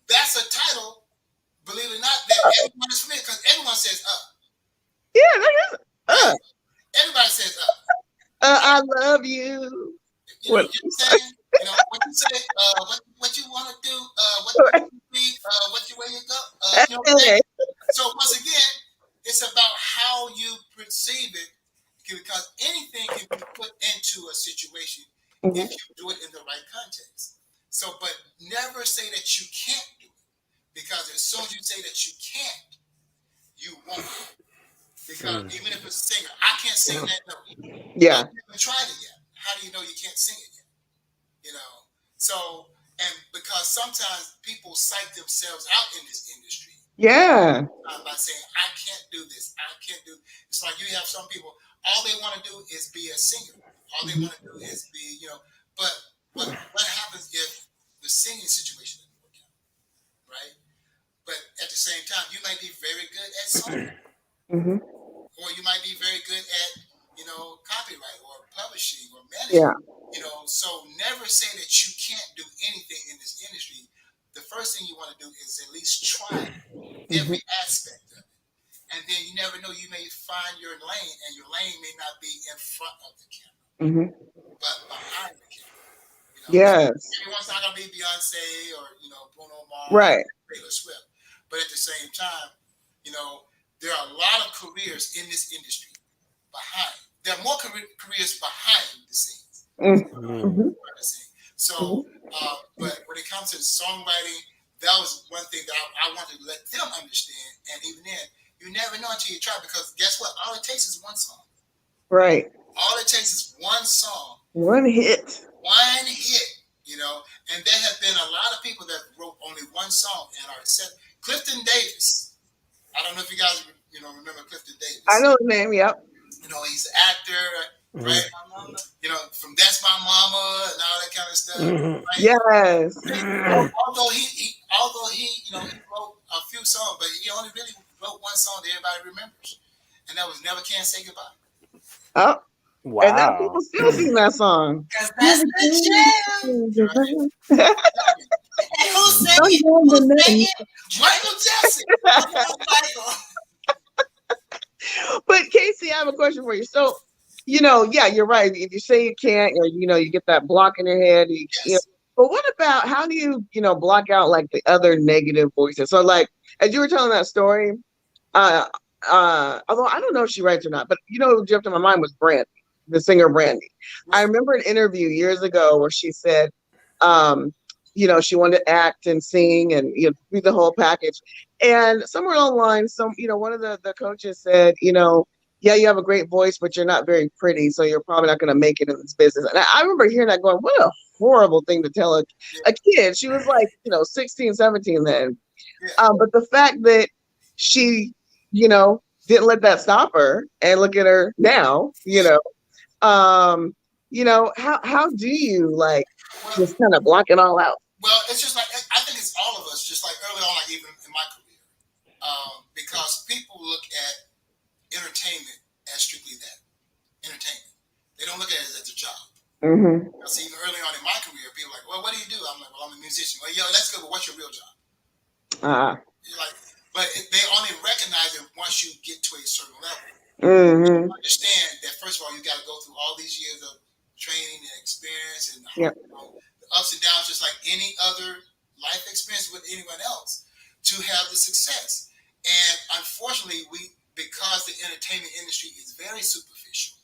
that's a title. Believe it or not, that everyone is familiar because everyone says Up. yeah, that is. Everybody says Up. I love you. You know what I'm saying? You know what you say? What you want to do? What you read? Where you go? You know what I'm saying? So once again, it's about how you perceive it, because anything can be put into a situation if you do it in the right context. So, but never say that you can't do it, because as soon as you say that you can't, you won't. Because even if it's a singer, I can't sing that note. Yeah. I haven't tried it yet. How do you know you can't sing it yet? You know. So, and because sometimes people psych themselves out in this industry. Yeah. By saying I can't do this, I can't do. It's like you have some people. All they want to do is be a singer. All they want to do is be, But what happens if the singing situation doesn't work out, right? But at the same time, you might be very good at songwriting, or you might be very good at, copyright or publishing or management. Yeah. So never say that you can't do anything in this industry. The first thing you want to do is at least try every aspect of it. And then you never know, you may find your lane, and your lane may not be in front of the camera, but behind the camera. Yes. Everyone's not going to be Beyonce or, Bruno Mars, right. Taylor Swift. But at the same time, there are a lot of careers in this industry behind. There are more careers behind the scenes. So, but when it comes to songwriting, that was one thing that I wanted to let them understand. And even then, you never know until you try, because guess what? All it takes is one song. Right. All it takes is one song. One hit. One hit, And there have been a lot of people that wrote only one song and are set. Clifton Davis. I don't know if you guys, remember Clifton Davis. I know the name, yep. He's an actor, right? From That's My Mama and all that kind of stuff. Right? Yes. Although he wrote a few songs, but he only really wrote one song that everybody remembers, and that was "Never Can Say Goodbye." Oh, wow! And then people still sing that song. Because that's the jam. Right? And who sang it? Michael Jackson. Michael. But K-Cee, I have a question for you. So, yeah, you're right. If you say you can't, or you get that block in your head. But what about, how do you, block out like the other negative voices? So, like, as you were telling that story, although I don't know if she writes or not, but who jumped in my mind was Brandy, the singer Brandy. I remember an interview years ago where she said, she wanted to act and sing and do the whole package. And somewhere along the line, one of the coaches said, yeah, you have a great voice, but you're not very pretty, so you're probably not going to make it in this business. And I remember hearing that, going, what a horrible thing to tell a kid. She was like, 16, 17 then. But the fact that she, didn't let that stop her, and look at her now, how do you just kind of block it all out? Well, it's just like I think it's all of us. Just like early on, like even in my career, because people look at entertainment as strictly that entertainment. They don't look at it as a job. Mm-hmm. See, even early on in my career, people are like, well, what do you do? I'm like, well, I'm a musician. Well, yo, that's good, but what's your real job? You're like, but they only recognize it once you get to a certain level. Mm-hmm. You understand that first of all, you got to go through all these years of training and experience and Yep. the ups and downs, just like any other life experience with anyone else, to have the success. And unfortunately, because the entertainment industry is very superficial,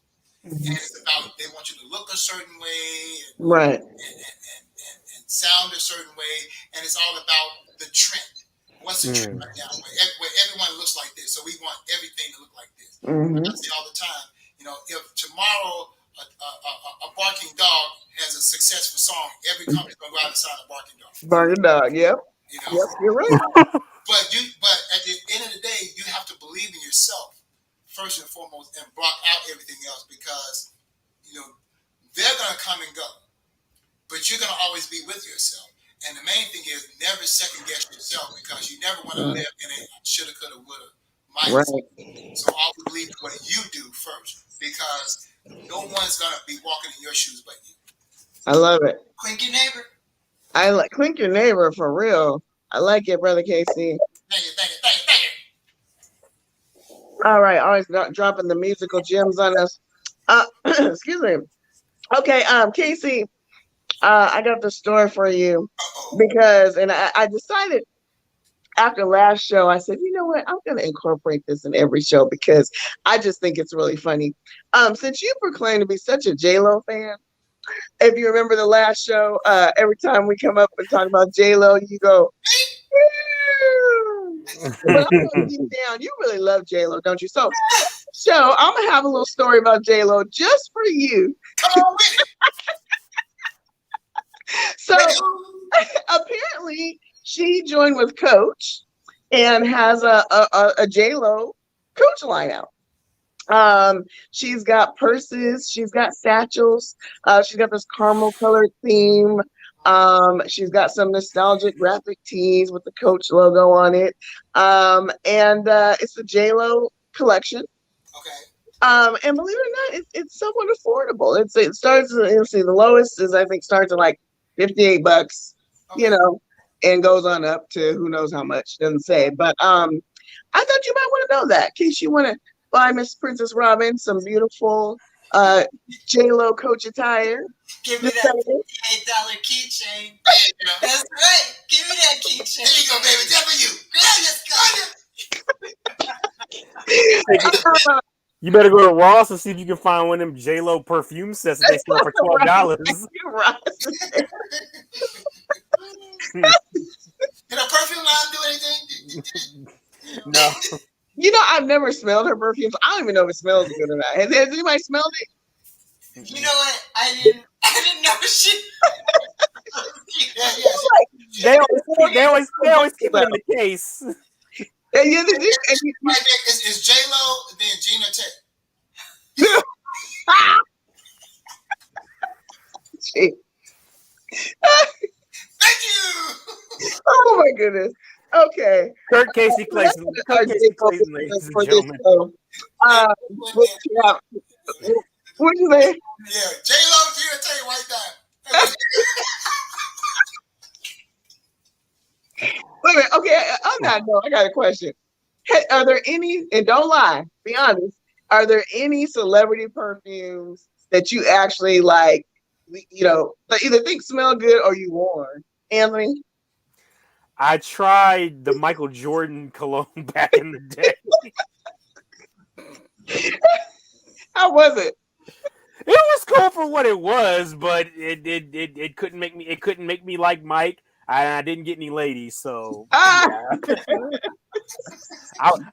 and it's about they want you to look a certain way, Right. and sound a certain way, and it's all about the trend. What's the trend right now? Where everyone looks like this, so we want everything to look like this. Mm-hmm. I say all the time, if tomorrow a barking dog has a successful song, every company's gonna go out and sign a barking dog. Barking dog. Yep. Yep. You're right. But at the end of the day, you have to believe in yourself first and foremost, and block out everything else, because they're gonna come and go, but you're gonna always be with yourself. And the main thing is never second guess yourself, because you never want to live in a shoulda, coulda, woulda mindset. Right. So always believe what you do first, because no one's gonna be walking in your shoes but you. I love it. Clink your neighbor. I like clink your neighbor for real. I like it, brother K-Cee. Thank you. All right, always dropping the musical gems on us. Excuse me. Okay, K-Cee, I got the story for you because, and I decided after last show, I said, you know what, I'm going to incorporate this in every show because I just think it's really funny. Since you proclaim to be such a J-Lo fan, if you remember the last show, every time we come up and talk about J-Lo, you go, but I'm gonna deep down, you really love J-Lo, don't you? So I'm gonna have a little story about J-Lo just for you. Come on with it. So apparently she joined with Coach and has a J-Lo Coach line out. She's got purses, she's got satchels, she's got this caramel colored theme. She's got some nostalgic graphic tees with the Coach logo on it. And it's the J-Lo collection. Okay. And believe it or not, it's somewhat affordable. It starts, let's see, the lowest is, I think, starts at like $58, okay, and goes on up to who knows how much, doesn't say. But I thought you might want to know that in case you want to buy Miss Princess Robin some beautiful J-Lo Coach attire. Give me that $8 keychain. That's right. Give me that keychain. There you go, baby. That's for you. You better go to Ross and see if you can find one of them J-Lo perfume sets that they sell for $12. Did her perfume line do anything? No. I've never smelled her perfume. So I don't even know if it smells good or not. Has anybody smelled it? You know what? I didn't know she. They always keep it in the case. Is J-Lo then Gina Tech? Thank you. Oh my goodness. Okay. Kurt K-Cee Clayson. Ladies and gentlemen. What you say? Yeah, J-Lo, Gina Tech, right there. Wait a minute. Okay, on that note, I got a question. Are there any, and don't lie, be honest, are there any celebrity perfumes that you actually like, either think smell good or you worn? Anthony? I tried the Michael Jordan cologne back in the day. How was it? It was cool for what it was, but it couldn't make me like Mike. I didn't get any ladies, so yeah.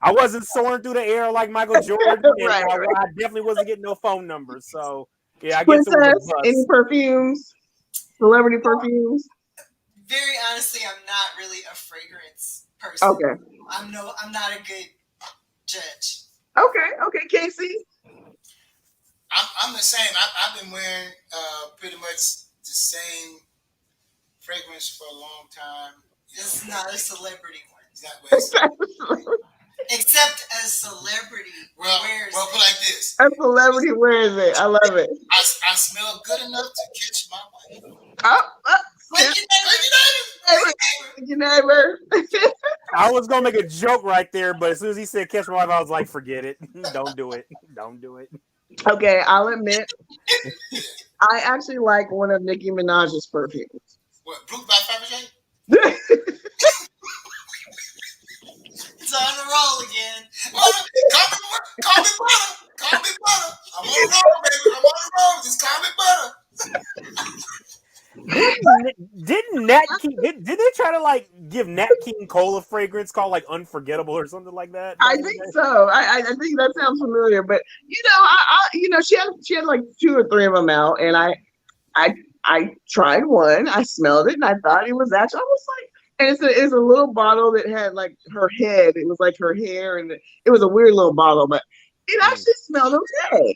I wasn't soaring through the air like Michael Jordan, and right. I definitely wasn't getting no phone numbers. So yeah, I guess it was a any perfumes, celebrity perfumes. Very honestly, I'm not really a fragrance person. Okay. I'm not a good judge. Okay, K-Cee. I'm the same. I've been wearing pretty much the same fragrance for a long time. This is not a celebrity one. Exactly. Except a celebrity wears well, put like this. A celebrity wears it. I love it. I smell good enough to catch my wife. Thank you, neighbor. I was gonna make a joke right there, but as soon as he said catch my wife, I was like, forget it. Don't do it. Don't do it. Okay, I'll admit, I actually like one of Nicki Minaj's perfumes. What, Brute by Fabergé? It's on the roll again. Call me butter. I'm on the roll, baby. I'm on the roll. Just call me butter. Didn't Nat King? Did they try to like give Nat King Cole a fragrance called like Unforgettable or something like that? I think so. I think that sounds familiar, but she had like 2 or 3 of them out, and I tried one. I smelled it, and I thought it was actually. I was like, and it's a little bottle that had like her head. It was like her hair, and it was a weird little bottle, but it actually smelled okay.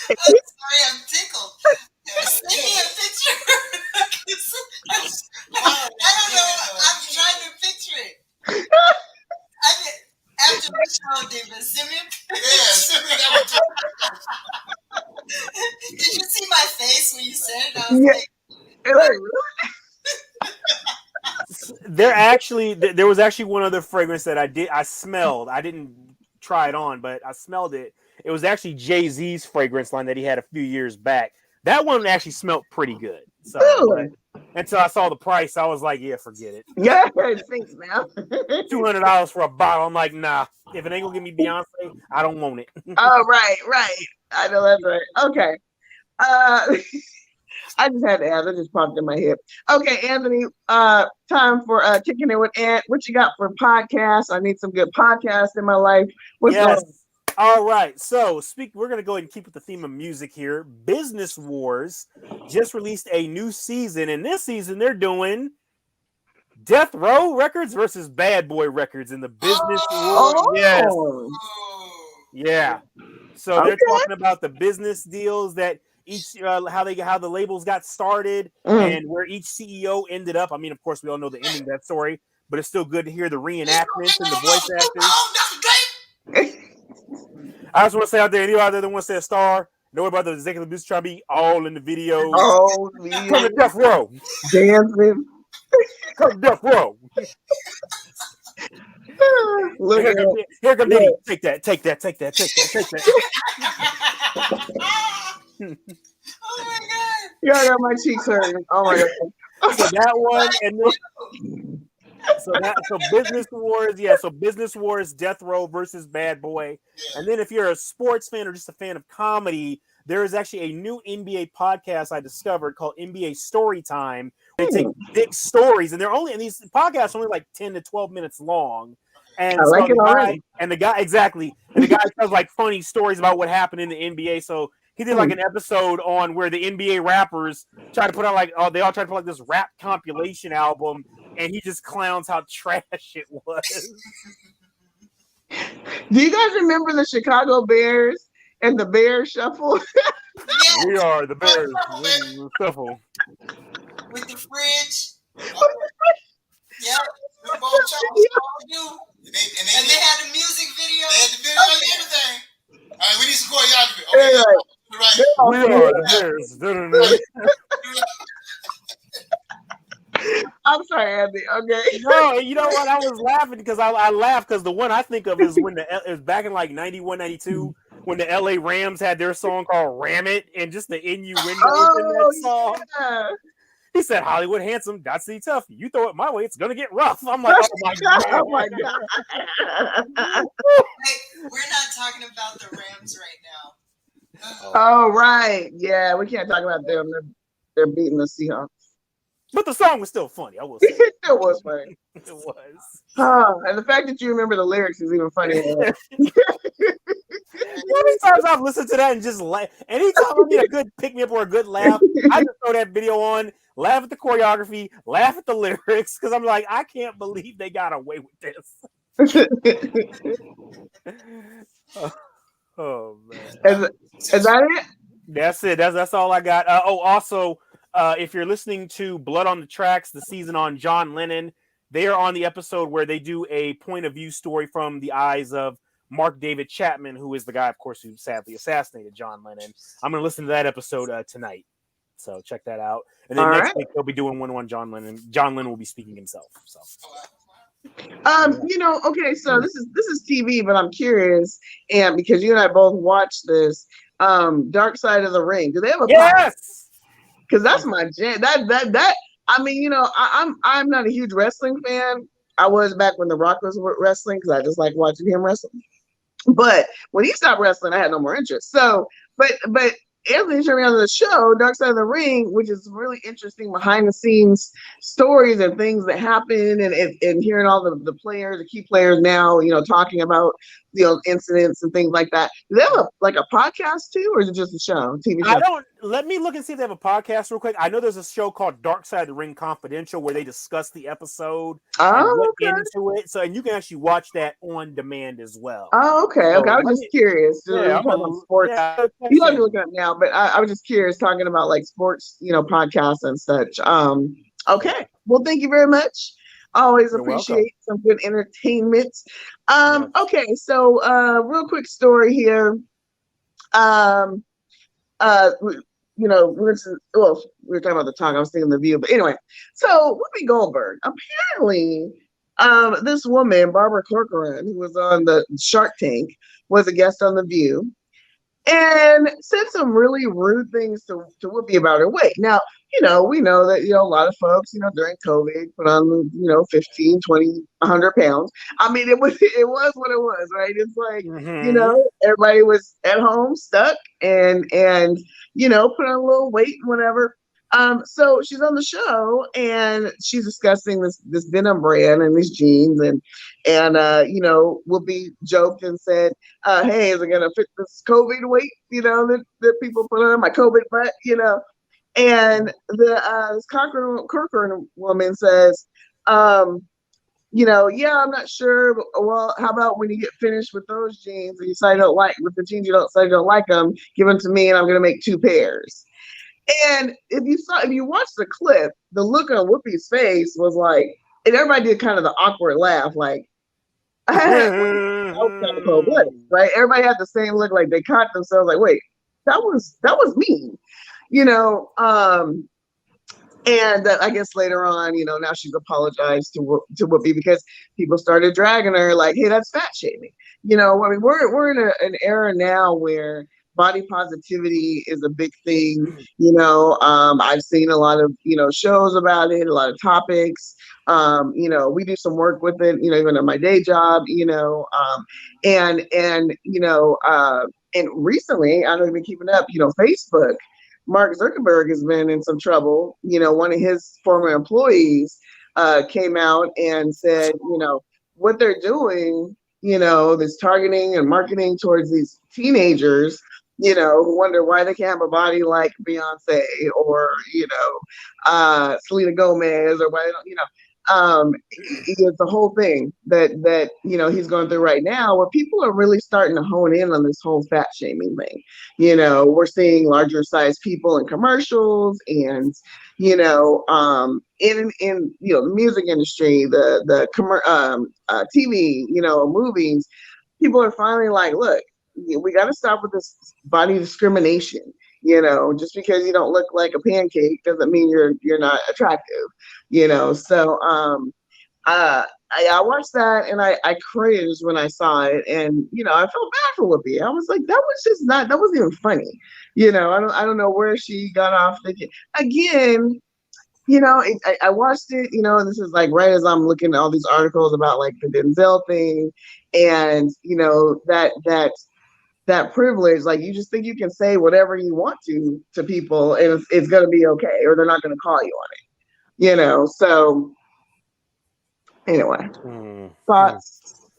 I'm sorry, I'm tickled. Send me a picture. I don't know. I'm trying to picture it. After the show, David, send me a picture. Yeah, send me that one. Did you see my face when you said it? I was like, there was actually one other fragrance that I smelled. I didn't try it on, but I smelled it. It was actually Jay-Z's fragrance line that he had a few years back. That one actually smelled pretty good. So until I saw the price, I was like, yeah, forget it. Yeah, thanks now. $200 for a bottle. I'm like, nah. If it ain't gonna give me Beyonce, I don't want it. Oh, right. I know that's right. Okay. I just had to ask. It just popped in my head. Okay, Anthony. Time for kicking it with Ant. What you got for podcasts? I need some good podcasts in my life. What's going on? All right. So we're going to go ahead and keep with the theme of music here. Business Wars just released a new season, and this season they're doing Death Row Records versus Bad Boy Records in the Business Wars. Yes. Yeah. So they're talking about the business deals that each how the labels got started and where each CEO ended up. I mean, of course, we all know the ending of that story, but it's still good to hear the reenactments and the voice actors. I just want to say out there, anybody out there that wants to say a star, know about the executive producer trying to be all in the videos. Oh, come to Death Row. Dancing. Come to Death Row. Look here come Diddy. Take that. oh my God. Yeah, I got my cheeks hurting. Oh my God. So that one, and then so Business Wars, so Business Wars, Death Row versus Bad Boy. And then if you're a sports fan or just a fan of comedy, there is actually a new NBA podcast I discovered called NBA Storytime. They take big stories, and these podcasts are only like 10 to 12 minutes long. And I like it already. The guy tells like funny stories about what happened in the NBA. So he did like an episode on where the NBA rappers try to put out they all try to put like this rap compilation album, and he just clowns how trash it was. Do you guys remember the Chicago Bears and the Bears Shuffle? Yes. We are the Bears Shuffle. With the fridge. Yep. And they had a music video. They had the video and everything. All right, we need some choreography. Okay, right. We are the Bears. I'm sorry, Andy. Okay. No, you know what? I was laughing because I laughed because the one I think of is when it was back in like 91, 92 when the LA Rams had their song called Ram It, and just the innuendo in that song. Yeah. He said, Hollywood handsome, got to see tough. You throw it my way, it's going to get rough. I'm like, oh my God. Oh my God. Wait, we're not talking about the Rams right now. Oh, right. Yeah, we can't talk about them. They're beating the Seahawks. But the song was still funny, I will say. It was funny. It was. And the fact that you remember the lyrics is even funnier. How many times I've listened to that and just laugh? Anytime I need a good pick me up or a good laugh, I just throw that video on, laugh at the choreography, laugh at the lyrics, because I'm like, I can't believe they got away with this. Oh man. Is that it? That's it. That's all I got. Also, if you're listening to Blood on the Tracks, the season on John Lennon, they are on the episode where they do a point of view story from the eyes of Mark David Chapman, who is the guy, of course, who sadly assassinated John Lennon. I'm going to listen to that episode tonight. So check that out. And then next week they'll be doing one on John Lennon. John Lennon will be speaking himself. So okay, so this is TV, but I'm curious, and because you and I both watched this, Dark Side of the Ring. Do they have a yes? Because that's my jam. That I mean, I'm not a huge wrestling fan. I was back when The Rock was wrestling because I just like watching him wrestle. But when he stopped wrestling, I had no more interest. So, but Anthony showed me on the show, Dark Side of the Ring, which is really interesting behind the scenes stories and things that happen, and hearing all the players, the key players now, talking about incidents and things like that. Do they have a podcast too, or is it just a show, TV show? Let me look and see if they have a podcast real quick. I know there's a show called Dark Side of the Ring Confidential where they discuss the episode and what into it. So, and you can actually watch that on demand as well. Oh, okay. So, okay. I was just curious. Yeah, sports. Yeah, you might be looking up now, but I was just curious, talking about like sports, podcasts and such. Okay. Well, thank you very much. Always appreciate some good entertainment. Okay, so real quick story here. We were talking about the talk. I was thinking the View, but anyway. So Whoopi Goldberg, apparently, this woman, Barbara Corcoran, who was on the Shark Tank, was a guest on the View, and said some really rude things to Whoopi about her weight. Now, we know that, a lot of folks, during COVID put on, 15, 20, 100 pounds. I mean, it was what it was, right? It's like, everybody was at home stuck and put on a little weight and whatever. So she's on the show and she's discussing this denim brand and these jeans and Whoopi joked and said, hey, is it gonna fit this COVID weight, that people put on my COVID butt, and this Corcoran woman says, yeah, I'm not sure, but, well, how about when you get finished with those jeans and you decide you don't like, with the jeans you don't like them, give them to me and I'm gonna make 2 pairs. And if you watch the clip, the look on Whoopi's face was like, and everybody did kind of the awkward laugh, like, right? Everybody had the same look, like they caught themselves, like, wait, that was me, and I guess later on, now she's apologized to Whoopi because people started dragging her, like, hey, that's fat shaming. I mean, we're in an era now where body positivity is a big thing. I've seen a lot of, shows about it, a lot of topics. We do some work with it, even in my day job, and recently, I don't even keeping up, Facebook, Mark Zuckerberg has been in some trouble. One of his former employees came out and said, what they're doing, this targeting and marketing towards these teenagers, who wonder why they can't have a body like Beyonce or, Selena Gomez, or why they don't, it's the whole thing that he's going through right now, where people are really starting to hone in on this whole fat shaming thing. We're seeing larger size people in commercials and in the music industry, the TV, movies. People are finally like, look, we got to stop with this body discrimination. Just because you don't look like a pancake doesn't mean you're not attractive. So I watched that and I cringed when I saw it, and I felt bad for Whoopi. I was like, that wasn't even funny. I don't know where she got off thinking. Again, I watched it, and this is like right as I'm looking at all these articles about like the Denzel thing, and that privilege, like you just think you can say whatever you want to people and it's going to be okay, or they're not going to call you on it, so anyway, thoughts?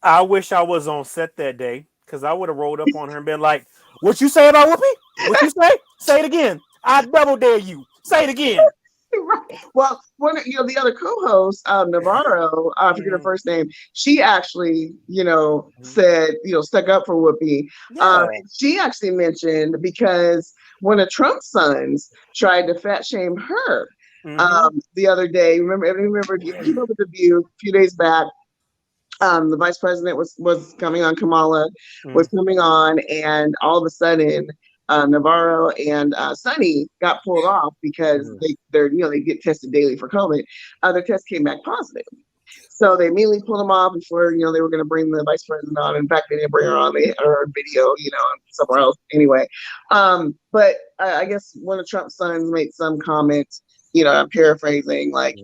I wish I was on set that day, because I would have rolled up on her and been like, what you say about Whoopi? What you say? Say it again. I double dare you. Say it again. Right. Well, the other co-host, Navarro, I forget her first name. She actually, said, stuck up for Whoopi. Yeah. She actually mentioned because one of Trump's sons tried to fat shame her the other day. Remember, if you remember the View a few days back, the vice president was coming on, Kamala was coming on, and all of a sudden Navarro and Sonny got pulled off because they get tested daily for COVID. Their test came back positive. So they immediately pulled them off before, they were going to bring the vice president on. In fact, they didn't bring her on. They her video, somewhere else anyway. But I guess one of Trump's sons made some comment, I'm paraphrasing, like,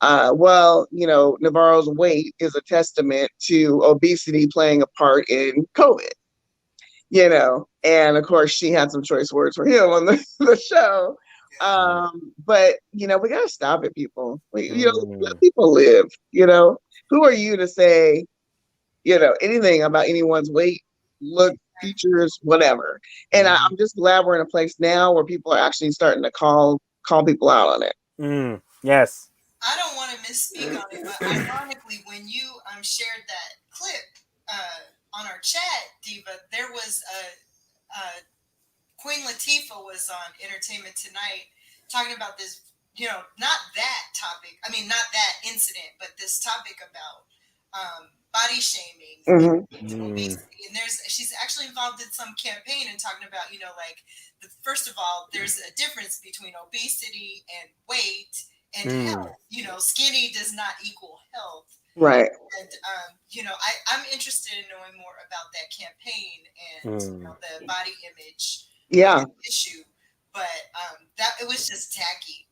Navarro's weight is a testament to obesity playing a part in COVID, and of course she had some choice words for him on the show. But we got to stop it, people. Let people live. Who are you to say, anything about anyone's weight, look, features, whatever? And I'm just glad we're in a place now where people are actually starting to call people out on it. Yes. I don't want to misspeak on it, but ironically, when you shared that clip on our chat, Diva, there was Queen Latifah was on Entertainment Tonight talking about this, not that topic. I mean, not that incident, but this topic about body shaming, obesity. And she's actually involved in some campaign and talking about, first of all, there's a difference between obesity and weight and health. Skinny does not equal health. Right. And, I'm interested in knowing more about that campaign and the body image issue. But it was just tacky.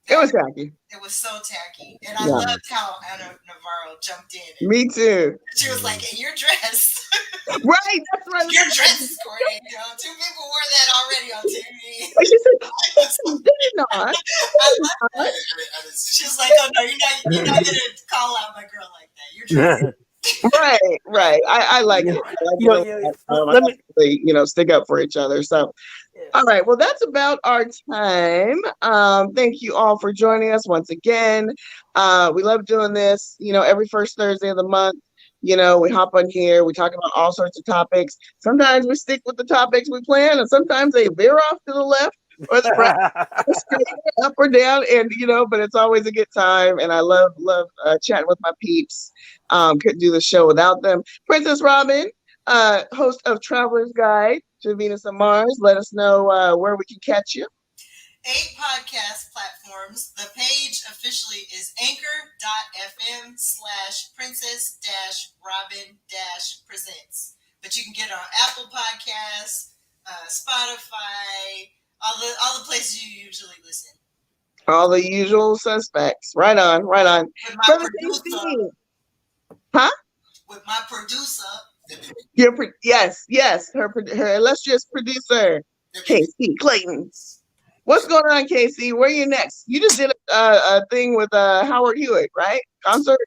It was tacky. It was so tacky. And I loved how Anna Navarro jumped in. Me too. She was like, in your dress. Right, that's right. Your dress is great. Two people wore that already on TV. She said, did it not? I love that. She was like, oh no, you're not gonna call out my girl like that. Your dress. Right. I like it. Let me, stick up for each other. So, all right. Well, that's about our time. Thank you all for joining us once again. We love doing this. Every first Thursday of the month. We hop on here. We talk about all sorts of topics. Sometimes we stick with the topics we plan, and sometimes they veer off to the left or the right, straight up or down, and but it's always a good time. And I love chatting with my peeps. Couldn't do the show without them. Princess Robin, host of Traveler's Guide to Venus and Mars. Let us know where we can catch you. 8 podcast platforms. The page officially is anchor.fm/princess-robin-presents. But you can get it on Apple Podcasts, Spotify, all the places you usually listen. All the usual suspects. Right on. With my producer. Huh? With my producer. Yes. Her illustrious producer, K-Cee Clayton. What's going on, K-Cee? Where are you next? You just did a thing with Howard Hewitt, right? Concert?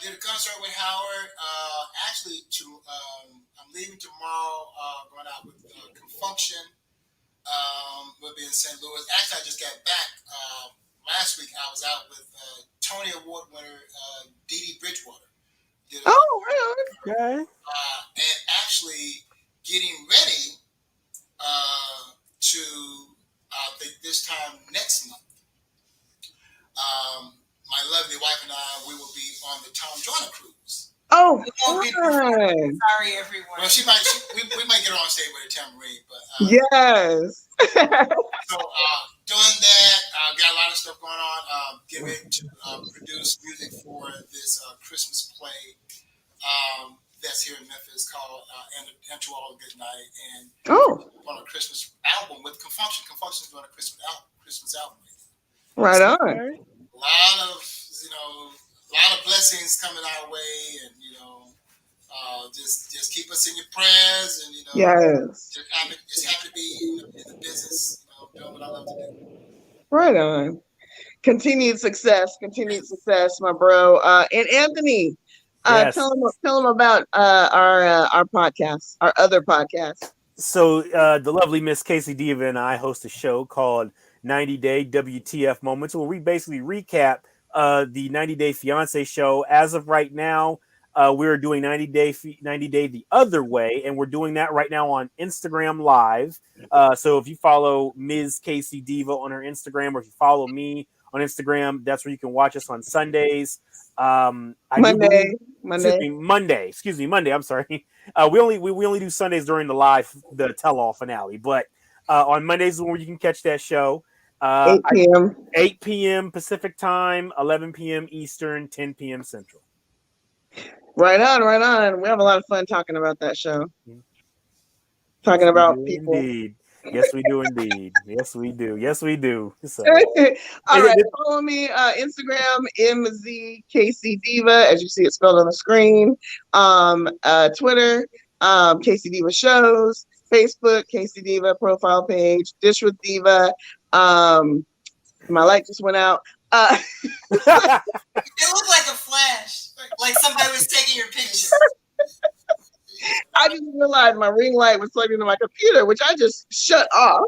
Did a concert with Howard. Actually, I'm leaving tomorrow, going out with Confunction. We'll be in St. Louis. Actually, I just got back. Last week, I was out with Tony Award winner Dee Dee Bridgewater. Right. Okay. And actually getting ready to, I think this time next month, my lovely wife and I, we will be on the Tom Joyner cruise. Oh, sorry, everyone. Well, we might get her on stage with a tambourine, but yes. So doing that, got a lot of stuff going on. Getting ready to produce music for this Christmas play that's here in Memphis called "And to All a Good Night," and on a Christmas album with Confunction. Confunction is doing a Christmas album. Right on. A lot of blessings coming our way, and just keep us in your prayers, and yes, just happy to be in the business, doing what I love to do. Right on. Continued success, my bro. And Anthony, Yes. tell them about our podcast, our other podcast. So the lovely Miss K-Cee Deeva and I host a show called 90 Day WTF Moments, where we basically recap the 90 Day Fiance show. As of right now, we're doing 90 Day the other way, and we're doing that right now on Instagram Live. So if you follow Ms. K-Cee Deeva on her Instagram, or if you follow me on Instagram, that's where you can watch us on Sundays. Monday. Monday. I'm sorry. We only do Sundays during the tell-all finale, but on Mondays is where you can catch that show. 8 p.m. 8 p.m. Pacific time, 11 p.m. Eastern, 10 p.m. Central. Right on. We have a lot of fun talking about that show. Talking about people. Indeed. Yes, we do indeed. Yes, we do. So. All right. Follow me Instagram, MZKC Deeva, as you see it spelled on the screen. Twitter, K-Cee Deeva Shows. Facebook, K-Cee Deeva profile page. Dish with Deeva. My light just went out. It looked like a flash, like somebody was taking your picture. I didn't realize my ring light was plugged into my computer, which I just shut off.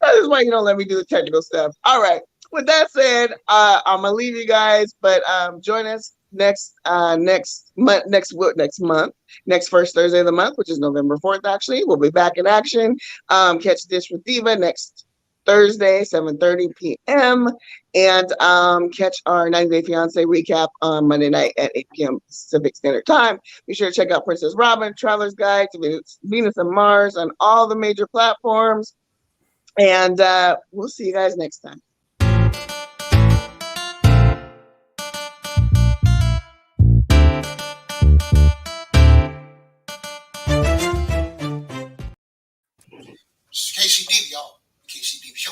That is why you don't let me do the technical stuff. All right. With that said, I'm gonna leave you guys, but join us next first Thursday of the month, which is November 4th. Actually, we'll be back in action. Catch Dish with Deeva next Thursday, 7:30 p.m. and catch our 90 Day Fiance recap on Monday night at 8 p.m. Pacific Standard Time. Be sure to check out Princess Robin, Traveler's Guide to Venus and Mars on all the major platforms. And we'll see you guys next time. K-Cee Deeva, y'all. K-Cee Deeva Show.